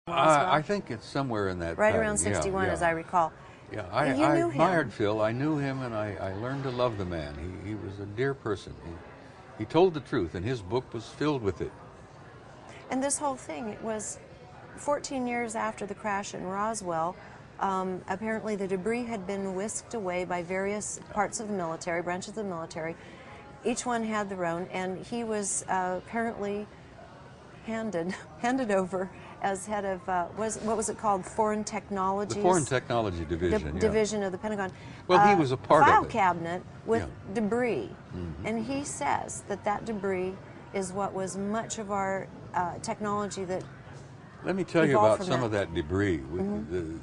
Roswell? I think it's somewhere in that Right pattern. around 61, as I recall. Yeah, You I knew admired him. Phil. I knew him, and I learned to love the man. He was a dear person. He told the truth, and his book was filled with it. And this whole thing, it was 14 years after the crash in Roswell. Apparently the debris had been whisked away by various parts of the military, branches of the military. Each one had their own, and he was apparently handed over as head of, what was it called? Foreign Technologies? The Foreign Technology Division, Division of the Pentagon. Well, he was a part of it. File cabinet with debris. Mm-hmm. And he says that that debris is what was much of our technology that Let me tell you about some of that debris. The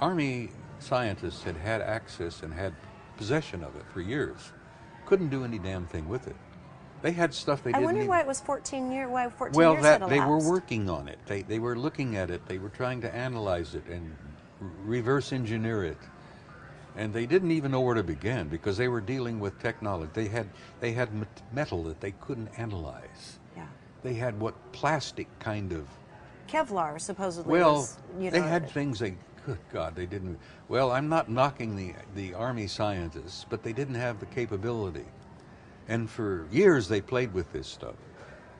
Army scientists had access and had possession of it for years. Couldn't do any damn thing with it. They had stuff they didn't. I wonder even... why it was 14 years. Why 14 well, years had they were elapsed. working on it. They were looking at it. They were trying to analyze it and reverse engineer it. And they didn't even know where to begin because they were dealing with technology. They had metal that they couldn't analyze. Yeah. They had what plastic kind of. Kevlar supposedly. Well, was, they had things they. Good God, they didn't. Well, I'm not knocking the Army scientists, but they didn't have the capability. And for years they played with this stuff.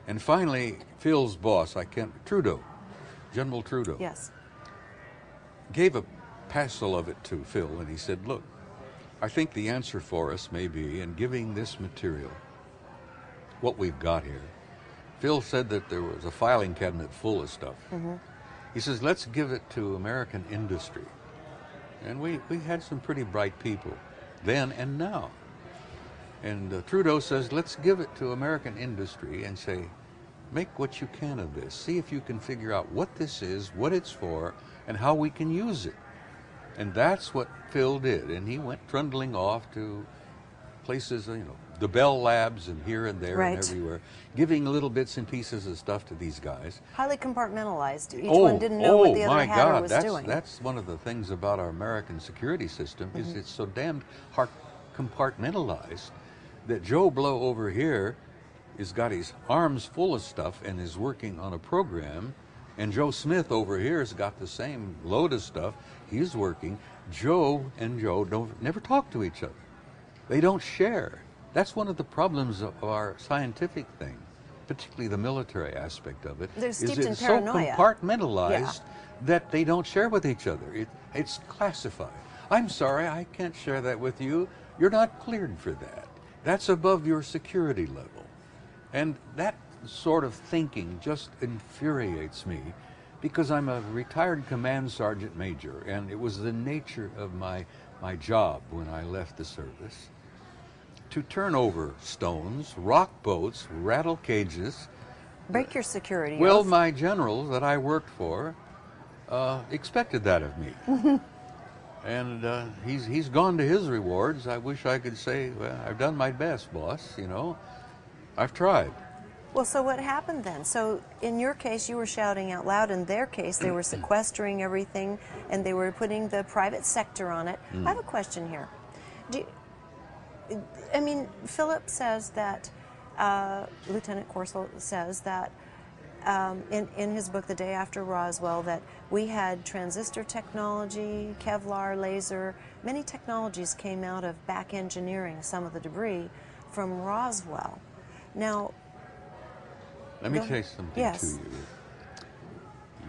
And finally, Phil's boss, Trudeau, General Trudeau, yes, gave a parcel of it to Phil, and he said, look, I think the answer for us may be in giving this material, what we've got here. Phil said that there was a filing cabinet full of stuff. Mm-hmm. He says, let's give it to American industry. And we had some pretty bright people then and now. And Trudeau says, let's give it to American industry and say, make what you can of this. See if you can figure out what this is, what it's for, and how we can use it. And that's what Phil did. And he went trundling off to places, the Bell Labs and here and there and everywhere, giving little bits and pieces of stuff to these guys. Highly compartmentalized. Each one didn't know what the other hatter was doing. That's one of the things about our American security system is it's so damned compartmentalized that Joe Blow over here has got his arms full of stuff and is working on a program, and Joe Smith over here has got the same load of stuff. He's working. Joe and Joe never talk to each other. They don't share. That's one of the problems of our scientific thing, particularly the military aspect of it. They're steeped is in it's paranoia. so compartmentalized that they don't share with each other. It's classified. I'm sorry, I can't share that with you. You're not cleared for that. That's above your security level. And that sort of thinking just infuriates me because I'm a retired command sergeant major, and it was the nature of my job when I left the service to turn over stones, rock boats, rattle cages. Break your security. Well, my generals that I worked for expected that of me. And he's gone to his rewards. I wish I could say, well, I've done my best, boss, I've tried. Well, so what happened then? So in your case, you were shouting out loud. In their case, they were sequestering everything, and they were putting the private sector on it. I have a question here. Philip says that, Lieutenant Corsell says that in his book, The Day After Roswell, that we had transistor technology, Kevlar, laser, many technologies came out of back engineering some of the debris from Roswell. Now, let me say something to you.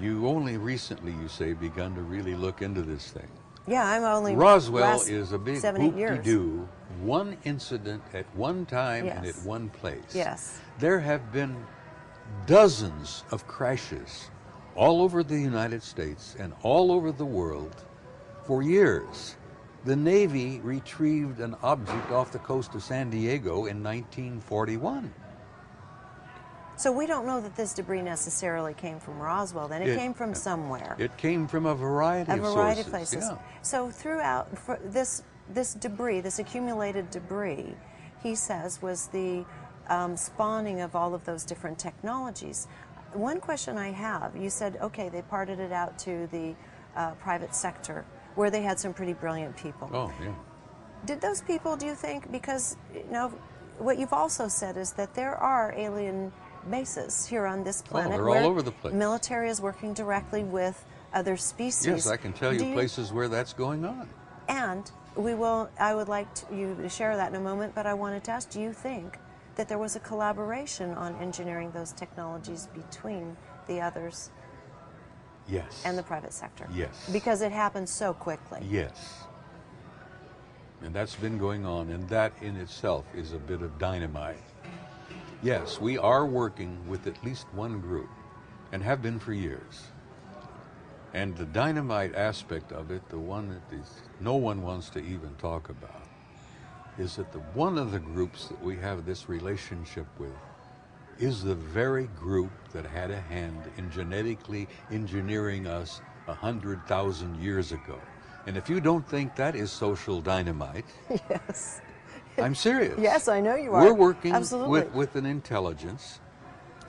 You only recently, you say, begun to really look into this thing. Yeah, I'm only Roswell is a big 7-8 years. hoop-de-doo, one incident at one time and at one place. Yes. There have been dozens of crashes all over the United States and all over the world for years. The Navy retrieved an object off the coast of San Diego in 1941. So we don't know that this debris necessarily came from Roswell, then. It came from somewhere. It came from a variety of sources. Places. Yeah. So throughout, this debris, this accumulated debris, he says, was the spawning of all of those different technologies. One question I have, you said, okay, they parted it out to the private sector, where they had some pretty brilliant people. Oh, yeah. Did those people, do you think, because, what you've also said is that there are alien bases here on this planet. they're where all over the place. Military is working directly with other species. Yes, I can tell you places where that's going on. And I would like you to share that in a moment, but I wanted to ask, do you think that there was a collaboration on engineering those technologies between the others Yes. and the private sector? Yes. Because it happened so quickly. Yes. And that's been going on, and that in itself is a bit of dynamite. Yes, we are working with at least one group, and have been for years. And the dynamite aspect of it, the one that no one wants to even talk about, is that one of the groups that we have this relationship with is the very group that had a hand in genetically engineering us 100,000 years ago. And if you don't think that is social dynamite, Yes. I'm serious. Yes, I know you are. We're working Absolutely. with an intelligence,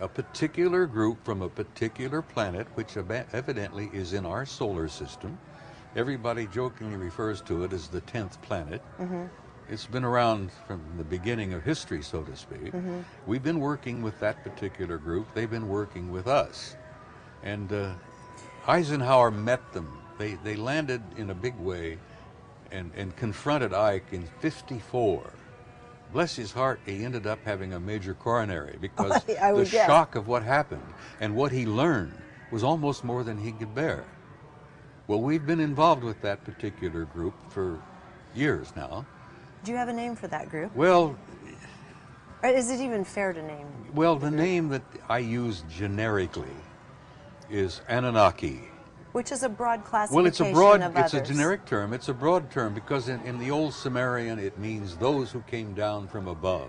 a particular group from a particular planet, which evidently is in our solar system. Everybody jokingly refers to it as the 10th planet. Mm-hmm. It's been around from the beginning of history, so to speak. Mm-hmm. We've been working with that particular group. They've been working with us. And Eisenhower met them. They landed in a big way and confronted Ike in '54. Bless his heart, he ended up having a major coronary because the shock of what happened and what he learned was almost more than he could bear. Well, we've been involved with that particular group for years now. Do you have a name for that group? Well, or is it even fair to name? Well, the name that I use generically is Anunnaki. Which is a broad classification Well, of it's others. a generic term. It's a broad term because in the old Sumerian it means those who came down from above.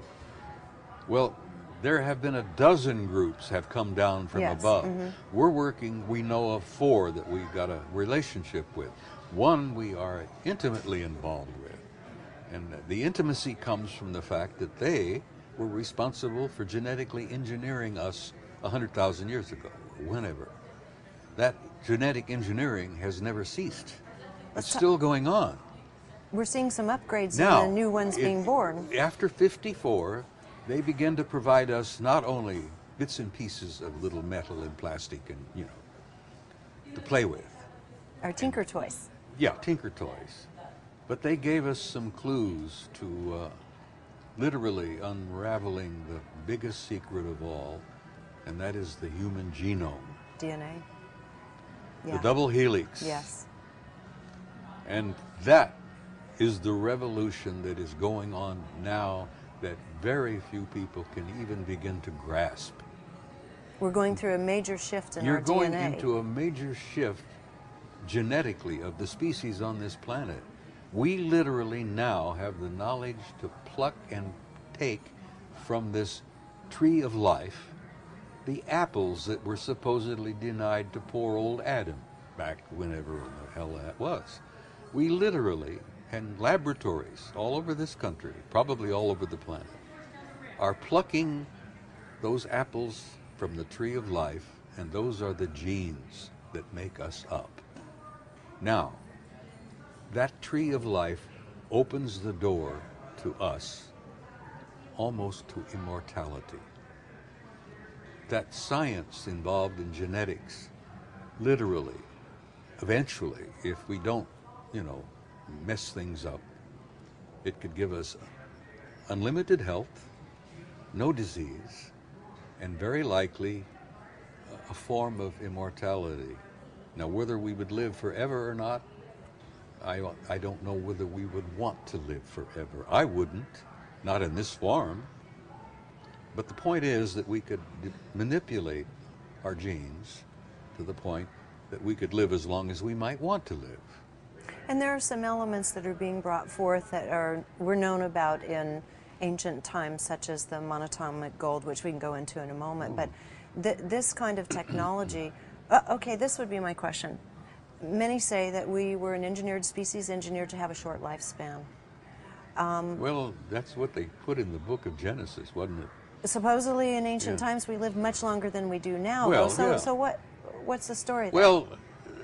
Well, there have been a dozen groups have come down from above. Mm-hmm. We're working, we know of 4 that we've got a relationship with. One we are intimately involved with. And the intimacy comes from the fact that they were responsible for genetically engineering us 100,000 years ago, whenever. That genetic engineering has never ceased. It's still going on. We're seeing some upgrades now, and new ones being born. After '54, they began to provide us not only bits and pieces of little metal and plastic and, to play with. Our Tinker Toys. Yeah, Tinker Toys. But they gave us some clues to literally unraveling the biggest secret of all, and that is the human genome. DNA. The double helix. Yes. And that is the revolution that is going on now that very few people can even begin to grasp. We're going through a major shift in our DNA. You're going into a major shift genetically of the species on this planet. We literally now have the knowledge to pluck and take from this tree of life the apples that were supposedly denied to poor old Adam back whenever the hell that was. We literally, and laboratories all over this country, probably all over the planet, are plucking those apples from the tree of life, and those are the genes that make us up. Now, that tree of life opens the door to us almost to immortality. That science involved in genetics, literally, eventually, if we don't, mess things up, it could give us unlimited health, no disease, and very likely a form of immortality. Now, whether we would live forever or not, I don't know whether we would want to live forever. I wouldn't, not in this form. But the point is that we could manipulate our genes to the point that we could live as long as we might want to live. And there are some elements that are being brought forth that were known about in ancient times, such as the monatomic gold, which we can go into in a moment. But this kind of technology, okay, this would be my question. Many say that we were an engineered species, engineered to have a short lifespan. Well, that's what they put in the book of Genesis, wasn't it? Supposedly in ancient times we lived much longer than we do now. Well, so what's the story there? Well,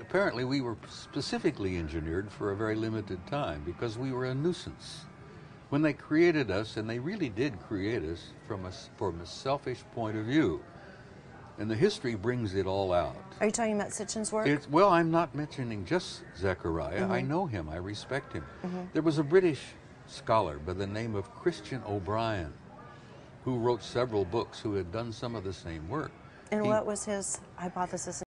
apparently we were specifically engineered for a very limited time because we were a nuisance. When they created us, and they really did create us from a selfish point of view, And the history brings it all out. Are you talking about Sitchin's work? Well, I'm not mentioning just Zechariah. I know him. I respect him. There was a British scholar by the name of Christian O'Brien who wrote several books who had done some of the same work. And what was his hypothesis